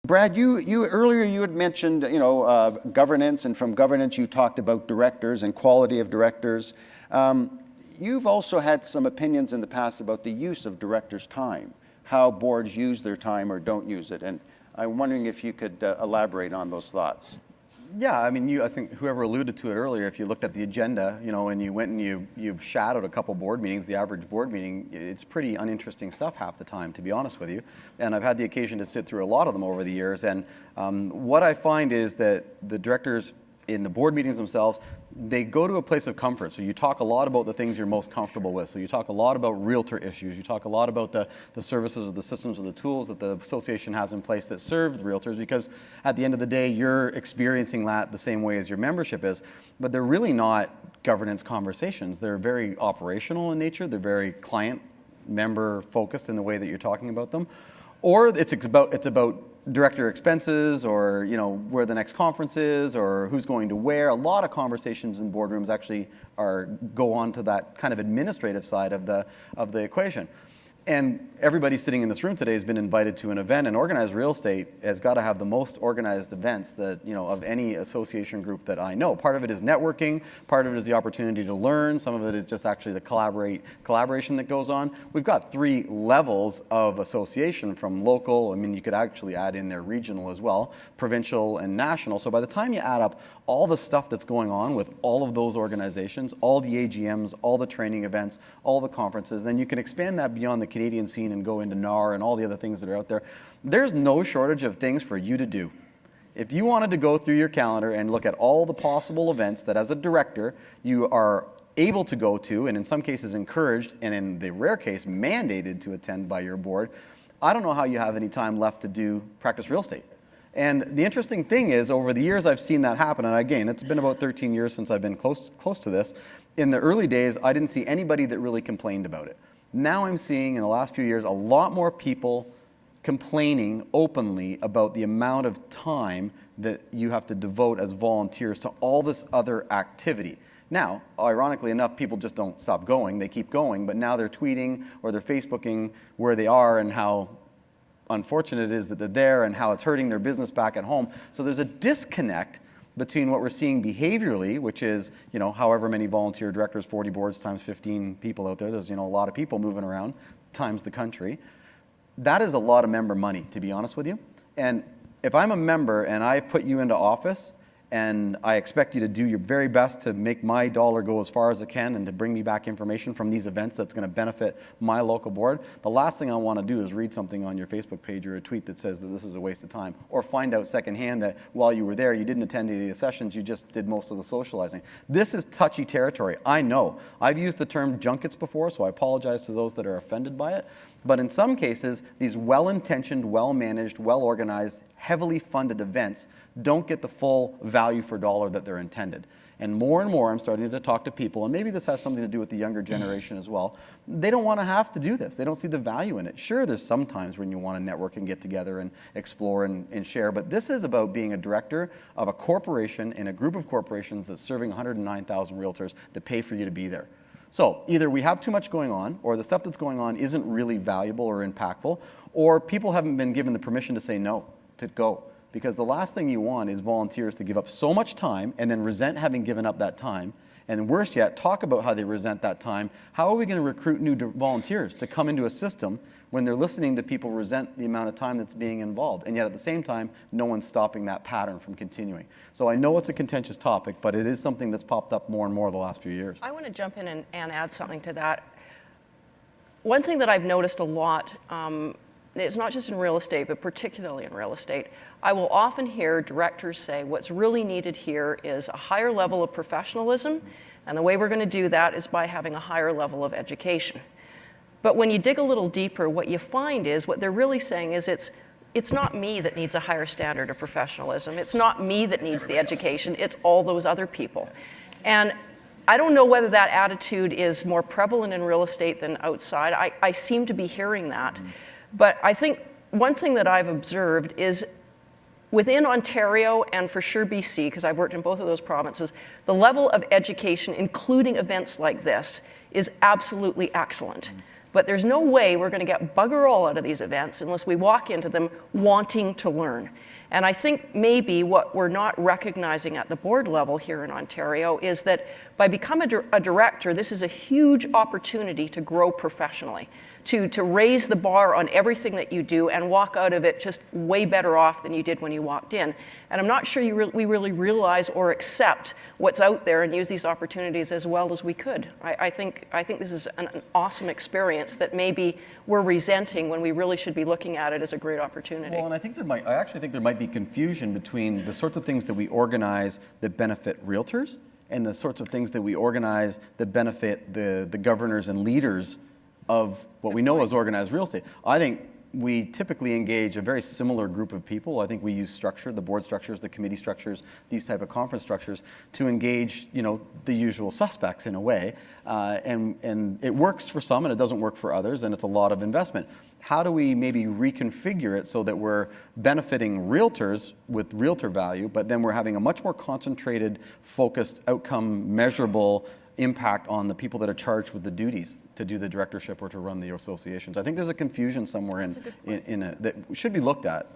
Brad, you earlier you had mentioned, governance, and from governance you talked about directors and quality of directors. You've also had some opinions in the past about the use of directors' time, how boards use their time or don't use it, and I'm wondering if you could elaborate on those thoughts. Yeah, I mean, I think whoever alluded to it earlier, if you looked at the agenda, and you went and you shadowed a couple board meetings, the average board meeting, it's pretty uninteresting stuff half the time, to be honest with you. And I've had the occasion to sit through a lot of them over the years. And what I find is that the directors in the board meetings themselves, they go to a place of comfort. So you talk a lot about the things you're most comfortable with. So you talk a lot about realtor issues. You talk a lot about the services or the systems or the tools that the association has in place that serve the realtors, because at the end of the day, you're experiencing that the same way as your membership is. But they're really not governance conversations. They're very operational in nature. They're very client member focused in the way that you're talking about them. Or it's about director expenses, or where the next conference is, or who's going to where. A lot of conversations in boardrooms actually go on to that kind of administrative side of the equation. And everybody sitting in this room today has been invited to an event, and organized real estate has got to have the most organized events that, of any association group that I know. Part of it is networking, part of it is the opportunity to learn, some of it is just actually the collaboration that goes on. We've got 3 levels of association, from local, I mean, you could actually add in there regional as well, provincial and national. So by the time you add up all the stuff that's going on with all of those organizations, all the AGMs, all the training events, all the conferences, then you can expand that beyond the Canadian scene and go into NAR and all the other things that are out there. There's no shortage of things for you to do. If you wanted to go through your calendar and look at all the possible events that as a director you are able to go to, and in some cases encouraged, and in the rare case mandated to attend by your board, I don't know how you have any time left to do practice real estate. And the interesting thing is, over the years I've seen that happen, and again, it's been about 13 years since I've been close to this. In the early days, I didn't see anybody that really complained about it. Now I'm seeing, in the last few years, a lot more people complaining openly about the amount of time that you have to devote as volunteers to all this other activity. Now, ironically enough, people just don't stop going, they keep going, but now they're tweeting or they're Facebooking where they are and how unfortunate it is that they're there and how it's hurting their business back at home. So there's a disconnect between what we're seeing behaviorally, which is, however many volunteer directors, 40 boards times 15 people out there, there's, a lot of people moving around, times the country. That is a lot of member money, to be honest with you. And if I'm a member and I put you into office, and I expect you to do your very best to make my dollar go as far as it can and to bring me back information from these events that's going to benefit my local board, the last thing I want to do is read something on your Facebook page or a tweet that says that this is a waste of time, or find out secondhand that while you were there, you didn't attend any of the sessions, you just did most of the socializing. This is touchy territory. I know. I've used the term junkets before, so I apologize to those that are offended by it. But in some cases, these well-intentioned, well-managed, well-organized, heavily funded events don't get the full value for dollar that they're intended. And more I'm starting to talk to people, and maybe this has something to do with the younger generation as well. They don't want to have to do this. They don't see the value in it. Sure, there's some times when you want to network and get together and explore and share, but this is about being a director of a corporation in a group of corporations that's serving 109,000 realtors that pay for you to be there. So either we have too much going on, or the stuff that's going on isn't really valuable or impactful, or people haven't been given the permission to say no, to go. Because the last thing you want is volunteers to give up so much time and then resent having given up that time. And worse yet, talk about how they resent that time. How are we going to recruit new volunteers to come into a system when they're listening to people resent the amount of time that's being involved? And yet at the same time, no one's stopping that pattern from continuing. So I know it's a contentious topic, but it is something that's popped up more and more the last few years. I want to jump in and add something to that. One thing that I've noticed a lot, it's not just in real estate, but particularly in real estate, I will often hear directors say what's really needed here is a higher level of professionalism, and the way we're going to do that is by having a higher level of education. But when you dig a little deeper, what you find is what they're really saying is it's not me that needs a higher standard of professionalism. It's not me that needs the education. It's all those other people. And I don't know whether that attitude is more prevalent in real estate than outside. I seem to be hearing that. But I think one thing that I've observed is within Ontario and for sure BC, because I've worked in both of those provinces, the level of education, including events like this, is absolutely excellent. But there's no way we're going to get bugger all out of these events unless we walk into them wanting to learn. And I think maybe what we're not recognizing at the board level here in Ontario is that by becoming a director, this is a huge opportunity to grow professionally, to raise the bar on everything that you do and walk out of it just way better off than you did when you walked in. And I'm not sure we really realize or accept what's out there and use these opportunities as well as we could. I think this is an awesome experience that maybe we're resenting when we really should be looking at it as a great opportunity. Well, and I actually think there might be confusion between the sorts of things that we organize that benefit realtors and the sorts of things that we organize that benefit the governors and leaders of what we know as organized real estate. I think we typically engage a very similar group of people. I think we use structure, the board structures, the committee structures, these type of conference structures to engage, the usual suspects in a way. And it works for some and it doesn't work for others, and it's a lot of investment. How do we maybe reconfigure it so that we're benefiting realtors with realtor value, but then we're having a much more concentrated, focused, outcome measurable impact on the people that are charged with the duties to do the directorship or to run the associations? I think there's a confusion somewhere in it that should be looked at.